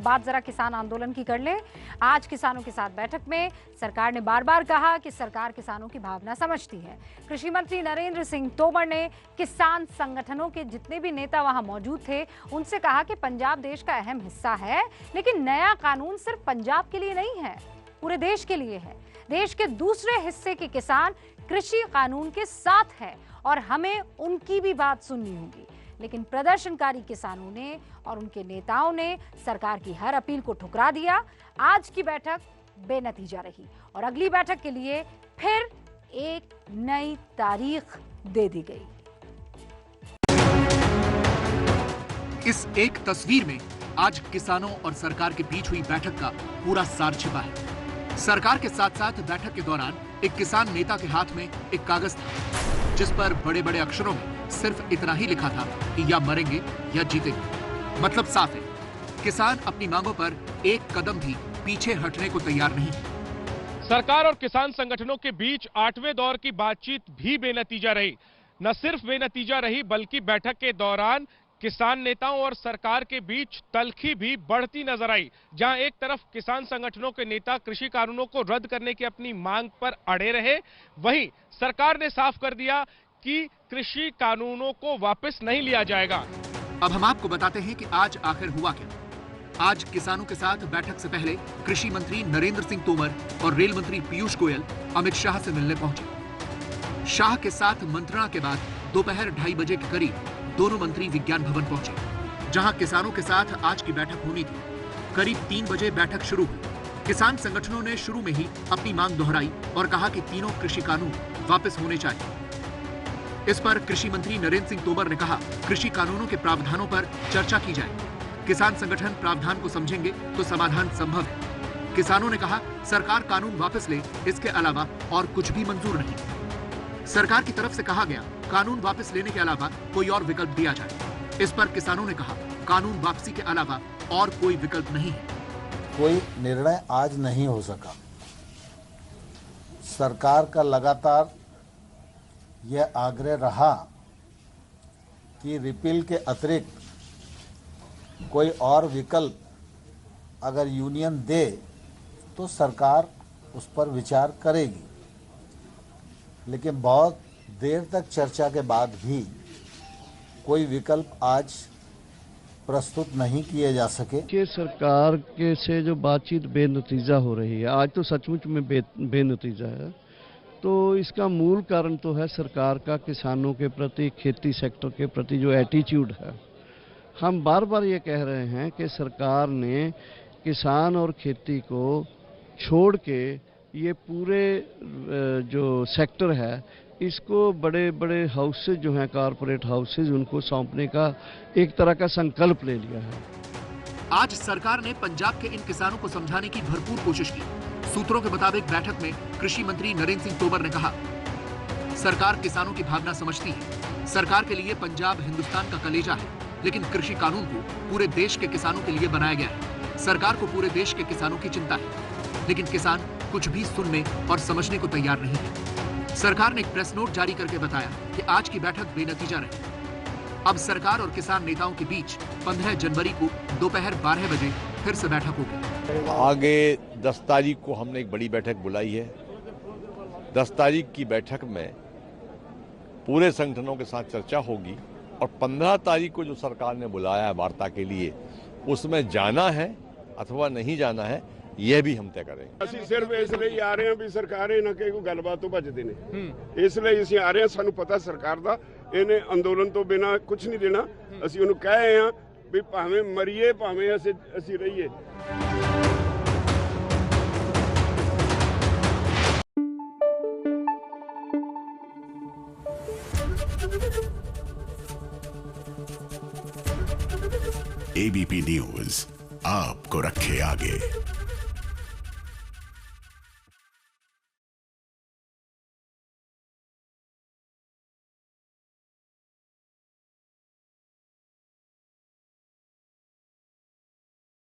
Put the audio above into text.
अब बात जरा किसान आंदोलन की कर ले। आज किसानों के साथ बैठक में सरकार ने बार बार कहा कि सरकार किसानों की भावना समझती है। कृषि मंत्री नरेंद्र सिंह तोमर ने किसान संगठनों के जितने भी नेता वहां मौजूद थे उनसे कहा कि पंजाब देश का अहम हिस्सा है, लेकिन नया कानून सिर्फ पंजाब के लिए नहीं है, पूरे देश के लिए है। देश के दूसरे हिस्से के किसान कृषि कानून के साथ है और हमें उनकी भी बात सुननी होगी। लेकिन प्रदर्शनकारी किसानों ने और उनके नेताओं ने सरकार की हर अपील को ठुकरा दिया। आज की बैठक बेनतीजा रही और अगली बैठक के लिए फिर एक नई तारीख दे दी गई। इस एक तस्वीर में आज किसानों और सरकार के बीच हुई बैठक का पूरा सार छिपा है। सरकार के साथ साथ बैठक के दौरान एक किसान नेता के हाथ में एक कागज था जिस पर बड़े बड़े अक्षरों में सिर्फ इतना ही लिखा था कि या मरेंगे या जीतेंगे। मतलब साफ है, किसान अपनी मांगों पर एक कदम भी पीछे हटने को तैयार नहीं है। सरकार और किसान संगठनों के बीच 8वें दौर की बातचीत भी बेनतीजा रही। न सिर्फ बेनतीजा रही बल्कि बैठक के दौरान किसान नेताओं और सरकार के बीच तल्खी भी बढ़ती नजर आई। जहां एक तरफ किसान संगठनों के नेता कृषि कानूनों को रद्द करने की अपनी मांग पर अड़े रहे, वहीं सरकार ने साफ कर दिया कि कृषि कानूनों को वापस नहीं लिया जाएगा। अब हम आपको बताते हैं कि आज आखिर हुआ क्या। आज किसानों के साथ बैठक से पहले कृषि मंत्री नरेंद्र सिंह तोमर और रेल मंत्री पीयूष गोयल अमित शाह से मिलने पहुंचे। शाह के साथ मंत्रणा के बाद दोपहर 2:30 बजे के करीब दोनों मंत्री विज्ञान भवन पहुंचे, जहां किसानों के साथ आज की बैठक होनी थी। करीब 3 बजे बैठक शुरू हुई। किसान संगठनों ने शुरू में ही अपनी मांग दोहराई और कहा कि तीनों कृषि कानून वापस होने चाहिए। इस पर कृषि मंत्री नरेंद्र सिंह तोमर ने कहा, कृषि कानूनों के प्रावधानों पर चर्चा की जाए। किसान संगठन प्रावधान को समझेंगे तो समाधान संभव है। किसानों ने कहा, सरकार कानून वापस ले, इसके अलावा और कुछ भी मंजूर नहीं। सरकार की तरफ से कहा गया, कानून वापस लेने के अलावा कोई और विकल्प दिया जाए। इस पर किसानों ने कहा, कानून वापसी के अलावा और कोई विकल्प नहीं है। कोई निर्णय आज नहीं हो सका। सरकार का लगातार यह आग्रह रहा कि रिपील के अतिरिक्त कोई और विकल्प अगर यूनियन दे तो सरकार उस पर विचार करेगी, लेकिन बहुत देर तक चर्चा के बाद भी कोई विकल्प आज प्रस्तुत नहीं किए जा सके। कि सरकार के से जो बातचीत बेनतीजा हो रही है, आज तो सचमुच में बेनतीजा है। तो इसका मूल कारण तो है सरकार का किसानों के प्रति, खेती सेक्टर के प्रति जो एटीट्यूड है। हम बार बार ये कह रहे हैं कि सरकार ने किसान और खेती को छोड़ के ये पूरे जो सेक्टर है इसको बड़े बड़े हाउसेज जो हैं, कारपोरेट हाउसेज, उनको सौंपने का एक तरह का संकल्प ले लिया है। आज सरकार ने पंजाब के इन किसानों को समझाने की भरपूर कोशिश की। सूत्रों के मुताबिक बैठक में कृषि मंत्री नरेंद्र सिंह तोमर ने कहा, सरकार किसानों की भावना समझती है। सरकार के लिए पंजाब हिंदुस्तान का कलेजा है, लेकिन कृषि कानून को पूरे देश के किसानों के लिए बनाया गया है। सरकार को पूरे देश के किसानों की चिंता है, लेकिन किसान कुछ भी सुनने और समझने को तैयार नहीं है। सरकार ने एक प्रेस नोट जारी करके बताया कि आज की बैठक बेनतीजा रही। अब सरकार और किसान नेताओं के बीच 15 जनवरी को दोपहर 12 बजे फिर से बैठक होगी। आगे 10 तारीख को हमने एक बड़ी बैठक बुलाई है। 10 तारीख की बैठक में पूरे संगठनों के साथ चर्चा होगी और 15 तारीख को जो सरकार ने बुलाया है वार्ता के लिए, उसमें जाना है अथवा नहीं जाना है, यह भी हम तय करेंगे। ਅਸੀਂ ਸਿਰਫ ਇਸ ਲਈ ਆ ਰਹੇ ਹਾਂ ਵੀ ਸਰਕਾਰ ਇਹਨਾਂ ਕੇ ਕੋਈ ਗੱਲਬਾਤ ਤੋਂ ਭੱਜਦੇ ਨੇ, ਇਸ ਲਈ ਅਸੀਂ ਆ ਰਹੇ ਹਾਂ। ਸਾਨੂੰ ਪਤਾ ਸਰਕਾਰ ਦਾ ਇਹਨੇ ਅੰਦੋਲਨ ਤੋਂ ਬਿਨਾ ਕੁਝ ਨਹੀਂ ਦੇਣਾ। ਅਸੀਂ ਉਹਨੂੰ ਕਹੇ ਹਾਂ ਵੀ ਭਾਵੇਂ ਮਰੀਏ ਭਾਵੇਂ ਅਸੀਂ ਰਹੀਏ। ABP न्यूज आपको रखे आगे।